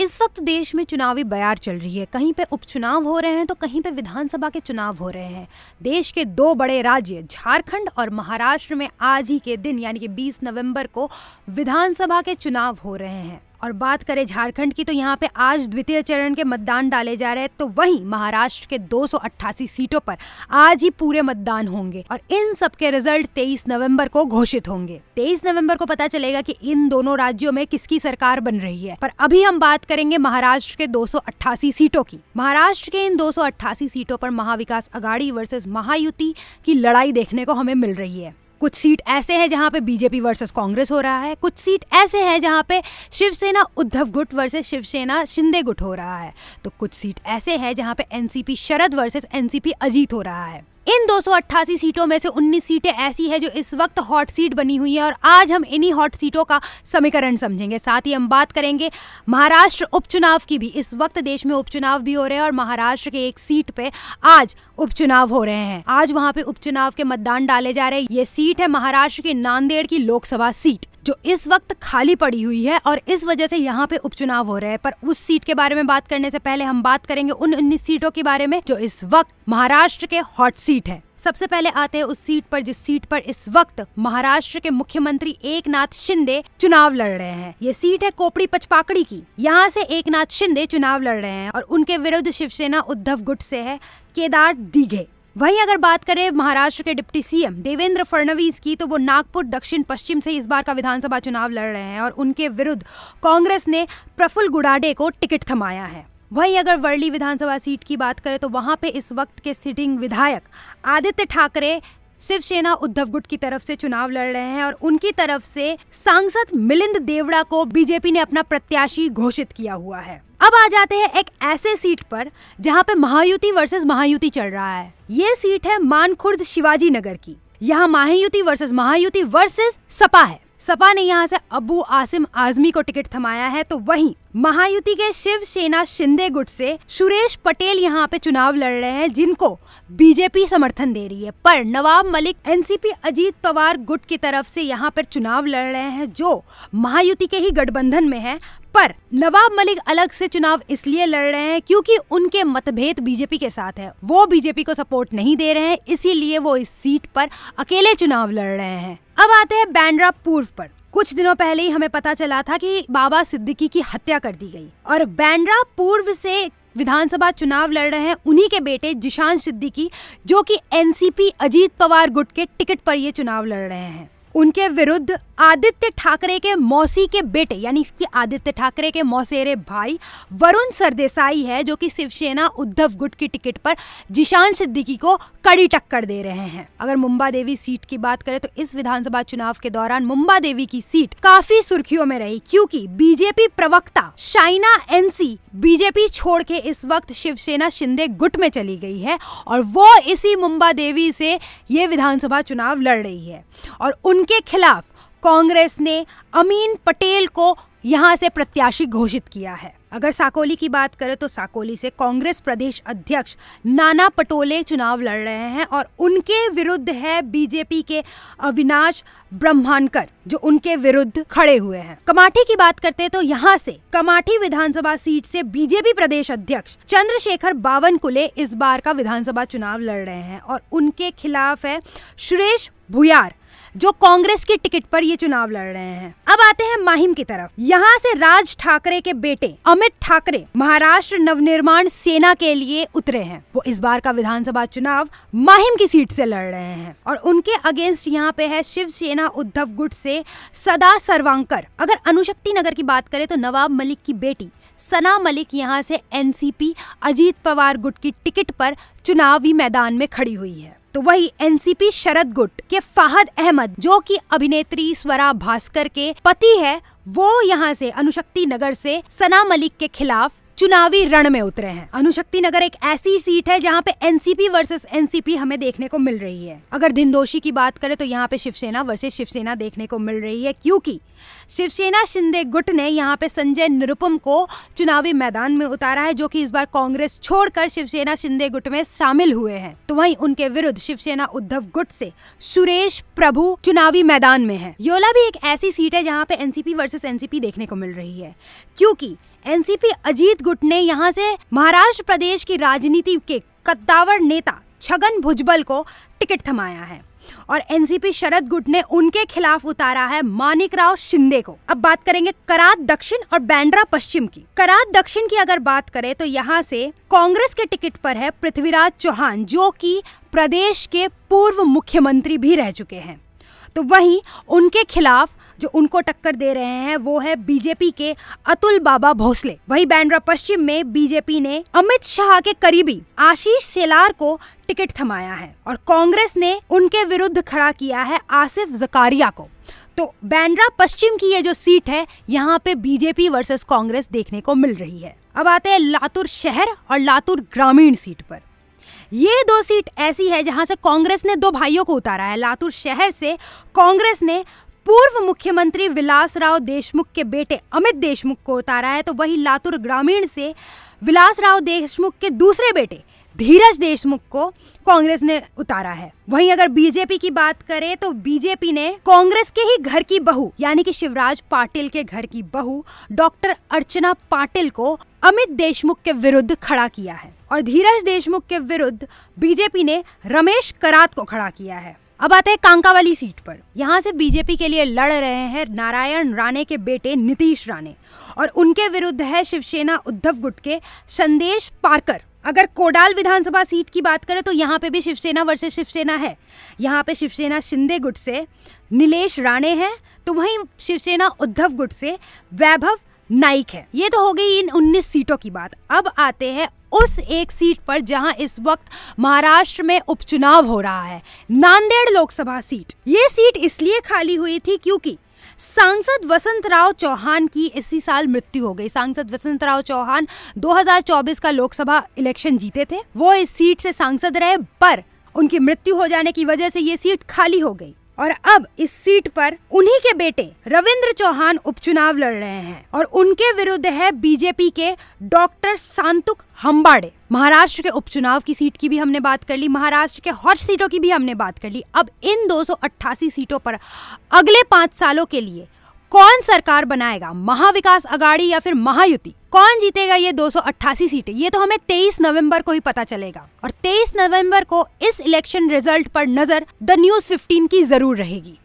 इस वक्त देश में चुनावी बयार चल रही है। कहीं पे उपचुनाव हो रहे हैं तो कहीं पे विधानसभा के चुनाव हो रहे हैं। देश के दो बड़े राज्य झारखंड और महाराष्ट्र में आज ही के दिन यानी कि 20 नवंबर को विधानसभा के चुनाव हो रहे हैं। और बात करें झारखंड की तो यहाँ पे आज द्वितीय चरण के मतदान डाले जा रहे हैं, तो वहीं महाराष्ट्र के 288 सीटों पर आज ही पूरे मतदान होंगे और इन सब के रिजल्ट 23 नवंबर को घोषित होंगे। 23 नवंबर को पता चलेगा कि इन दोनों राज्यों में किसकी सरकार बन रही है। पर अभी हम बात करेंगे महाराष्ट्र के 288 सीटों की। महाराष्ट्र के इन 288 सीटों पर महाविकास अघाड़ी वर्सेस महायुति की लड़ाई देखने को हमें मिल रही है। कुछ सीट ऐसे हैं जहां पे बीजेपी वर्सेस कांग्रेस हो रहा है, कुछ सीट ऐसे हैं जहां पे शिवसेना उद्धव गुट वर्सेस शिवसेना शिंदे गुट हो रहा है, तो कुछ सीट ऐसे हैं जहां पे एनसीपी शरद वर्सेस एनसीपी अजीत हो रहा है। इन 288 सीटों में से 19 सीटें ऐसी है जो इस वक्त हॉट सीट बनी हुई है और आज हम इन्हीं हॉट सीटों का समीकरण समझेंगे। साथ ही हम बात करेंगे महाराष्ट्र उपचुनाव की भी। इस वक्त देश में उपचुनाव भी हो रहे हैं और महाराष्ट्र के एक सीट पे आज उपचुनाव हो रहे हैं। आज वहां पे उपचुनाव के मतदान डाले जा रहे हैं। ये सीट है महाराष्ट्र की नांदेड़ की लोकसभा सीट जो इस वक्त खाली पड़ी हुई है और इस वजह से यहाँ पे उपचुनाव हो रहे हैं। पर उस सीट के बारे में बात करने से पहले हम बात करेंगे उन 19 सीटों के बारे में जो इस वक्त महाराष्ट्र के हॉट सीट है। सबसे पहले आते हैं उस सीट पर जिस सीट पर इस वक्त महाराष्ट्र के मुख्यमंत्री एकनाथ शिंदे चुनाव लड़ रहे हैं। ये सीट है कोपड़ी पचपाकड़ी की। यहाँ से एकनाथ शिंदे चुनाव लड़ रहे हैं और उनके विरुद्ध शिवसेना उद्धव गुट से है केदार दिघे। वहीं अगर बात करें महाराष्ट्र के डिप्टी सीएम देवेंद्र फडणवीस की तो वो नागपुर दक्षिण पश्चिम से इस बार का विधानसभा चुनाव लड़ रहे हैं और उनके विरुद्ध कांग्रेस ने प्रफुल्ल गुडाडे को टिकट थमाया है। वहीं अगर वर्ली विधानसभा सीट की बात करें तो वहां पे इस वक्त के सिटिंग विधायक आदित्य ठाकरे शिवसेना उद्धव गुट की तरफ से चुनाव लड़ रहे हैं और उनकी तरफ से सांसद मिलिंद देवड़ा को बीजेपी ने अपना प्रत्याशी घोषित किया हुआ है। अब आ जाते हैं एक ऐसे सीट पर जहां पे महायुति वर्सेस महायुति चल रहा है। ये सीट है मानखुर्द शिवाजी नगर की। यहाँ महायुति वर्सेस सपा है। सपा ने यहाँ से अबू आसिम आजमी को टिकट थमाया है, तो वहीं महायुति के शिवसेना शिंदे गुट से सुरेश पटेल यहाँ पे चुनाव लड़ रहे हैं जिनको बीजेपी समर्थन दे रही है। पर नवाब मलिक एनसीपी अजीत पवार गुट की तरफ से यहाँ पर चुनाव लड़ रहे हैं जो महायुति के ही गठबंधन में है। पर नवाब मलिक अलग से चुनाव इसलिए लड़ रहे हैं क्योंकि उनके मतभेद बीजेपी के साथ है। वो बीजेपी को सपोर्ट नहीं दे रहे हैं, इसीलिए वो इस सीट पर अकेले चुनाव लड़ रहे हैं। अब आते हैं बांद्रा पूर्व पर। कुछ दिनों पहले ही हमें पता चला था कि बाबा सिद्दीकी की हत्या कर दी गई और बांद्रा पूर्व से विधानसभा चुनाव लड़ रहे हैं उन्हीं के बेटे जिशान सिद्दीकी जो कि एनसीपी अजीत पवार गुट के टिकट पर ये चुनाव लड़ रहे हैं। उनके विरुद्ध आदित्य ठाकरे के मौसी के बेटे यानी कि आदित्य ठाकरे के मौसेरे भाई वरुण सरदेसाई है जो कि शिवसेना उद्धव गुट की टिकट पर जिशान सिद्दीकी को कड़ी टक्कर दे रहे हैं। अगर मुंबा देवी सीट की बात करें तो इस विधानसभा चुनाव के दौरान मुंबा देवी की सीट काफी सुर्खियों में रही क्योंकि बीजेपी प्रवक्ता शाइना एनसी बीजेपी छोड़ के इस वक्त शिवसेना शिंदे गुट में चली गई है और वो इसी मुंबा देवी से ये विधानसभा चुनाव लड़ रही है और उनके खिलाफ कांग्रेस ने अमीन पटेल को यहां से प्रत्याशी घोषित किया है। अगर साकोली की बात करें तो साकोली से कांग्रेस प्रदेश अध्यक्ष नाना पटोले चुनाव लड़ रहे हैं और उनके विरुद्ध है बीजेपी के अविनाश ब्रह्मानकर जो उनके विरुद्ध खड़े हुए हैं। कमाठी की बात करते हैं तो यहाँ से कमाठी विधानसभा सीट से बीजेपी प्रदेश अध्यक्ष चंद्रशेखर बावनकुले इस बार का विधानसभा चुनाव लड़ रहे हैं और उनके खिलाफ है सुरेश भूयार जो कांग्रेस की टिकट पर ये चुनाव लड़ रहे हैं। अब आते हैं माहिम की तरफ। यहाँ से राज ठाकरे के बेटे अमित ठाकरे महाराष्ट्र नवनिर्माण सेना के लिए उतरे हैं। वो इस बार का विधानसभा चुनाव माहिम की सीट से लड़ रहे हैं और उनके अगेंस्ट यहाँ पे है शिवसेना उद्धव गुट से सदा सर्वांकर। अगर अनुशक्ति नगर की बात करें तो नवाब मलिक की बेटी सना मलिक यहाँ से एनसीपी अजीत पवार गुट की टिकट पर चुनावी मैदान में खड़ी हुई है। तो वही एनसीपी शरद गुट के फाहद अहमद जो कि अभिनेत्री स्वरा भास्कर के पति है वो यहाँ से अनुशक्ति नगर से सना मलिक के खिलाफ चुनावी रण में उतरे हैं। अनुशक्ति नगर एक ऐसी सीट है जहां पे एनसीपी वर्सेस एनसीपी हमें देखने को मिल रही है। अगर धिंदोशी की बात करें तो यहाँ पे शिवसेना वर्सेस शिवसेना देखने को मिल रही है क्योंकि शिवसेना शिंदे गुट ने यहाँ पे संजय निरुपम को चुनावी मैदान में उतारा है जो कि इस बार कांग्रेस छोड़कर शिवसेना शिंदे गुट में शामिल हुए हैं। तो वहीं उनके विरुद्ध शिवसेना उद्धव गुट से सुरेश प्रभु चुनावी मैदान में है। योला भी एक ऐसी सीट है जहाँ पे एनसीपी वर्सेस एनसीपी देखने को मिल रही है क्योंकि एनसीपी अजीत गुट ने यहाँ से महाराष्ट्र प्रदेश की राजनीति के कद्दावर नेता छगन भुजबल को टिकट थमाया है और एनसीपी शरद गुट ने उनके खिलाफ उतारा है माणिकराव शिंदे को। अब बात करेंगे कराड दक्षिण और बांद्रा पश्चिम की। कराड दक्षिण की अगर बात करें तो यहाँ से कांग्रेस के टिकट पर है पृथ्वीराज चौहान, जो कि प्रदेश के पूर्व मुख्यमंत्री भी रह चुके हैं। तो वहीं उनके खिलाफ जो उनको टक्कर दे रहे हैं वो है बीजेपी के अतुल बाबा भोसले। वहीं बांद्रा पश्चिम में बीजेपी ने अमित शाह के करीबी आशीष शेलार को टिकट थमाया है और कांग्रेस ने उनके विरुद्ध खड़ा किया है आसिफ जकारिया को। तो बांद्रा पश्चिम की ये जो सीट है यहाँ पे बीजेपी वर्सेस कांग्रेस देखने को मिल रही है। अब आते हैं लातूर शहर और लातूर ग्रामीण सीट पर। ये दो सीट ऐसी है जहां से कांग्रेस ने दो भाइयों को उतारा है। लातूर शहर से कांग्रेस ने पूर्व मुख्यमंत्री विलासराव देशमुख के बेटे अमित देशमुख को उतारा है। तो वही लातूर ग्रामीण से विलासराव देशमुख के दूसरे बेटे धीरज देशमुख को कांग्रेस ने उतारा है। वहीं अगर बीजेपी की बात करें तो बीजेपी ने कांग्रेस के ही घर की बहू यानी कि शिवराज पाटिल के घर की बहू डॉक्टर अर्चना पाटिल को अमित देशमुख के विरुद्ध खड़ा किया है और धीरज देशमुख के विरुद्ध बीजेपी ने रमेश करात को खड़ा किया है। अब आते हैं कांकावाली सीट पर। यहाँ से बीजेपी के लिए लड़ रहे हैं नारायण राणे के बेटे नीतीश राणे और उनके विरुद्ध है शिवसेना उद्धव गुट के संदेश पारकर। अगर कोडाल विधानसभा सीट की बात करें तो यहाँ पे भी शिवसेना वर्सेस शिवसेना है। यहाँ पे शिवसेना शिंदे गुट से नीलेश राणे है, तो वहीं शिवसेना उद्धव गुट से वैभव नाइक है। ये तो हो गई इन 19 सीटों की बात। अब आते हैं उस एक सीट पर जहां इस वक्त महाराष्ट्र में उपचुनाव हो रहा है, नांदेड़ लोकसभा सीट। ये सीट इसलिए खाली हुई थी क्योंकि सांसद वसंतराव चौहान की इसी साल मृत्यु हो गई। सांसद वसंतराव चौहान 2024 का लोकसभा इलेक्शन जीते थे, वो इस सीट से सांसद रहे, पर उनकी मृत्यु हो जाने की वजह से ये सीट खाली हो गई और अब इस सीट पर उन्हीं के बेटे रविंद्र चौहान उपचुनाव लड़ रहे हैं और उनके विरुद्ध है बीजेपी के डॉक्टर सांतुक हम्बाड़े। महाराष्ट्र के उपचुनाव की सीट की भी हमने बात कर ली, महाराष्ट्र के हॉट सीटों की भी हमने बात कर ली। अब इन 288 सीटों पर अगले 5 सालों के लिए कौन सरकार बनाएगा, महाविकास अघाड़ी या फिर महायुति, कौन जीतेगा ये 288 सीटें, ये तो हमें 23 नवंबर को ही पता चलेगा। और 23 नवंबर को इस इलेक्शन रिजल्ट पर नजर द न्यूज़ 15 की जरूर रहेगी।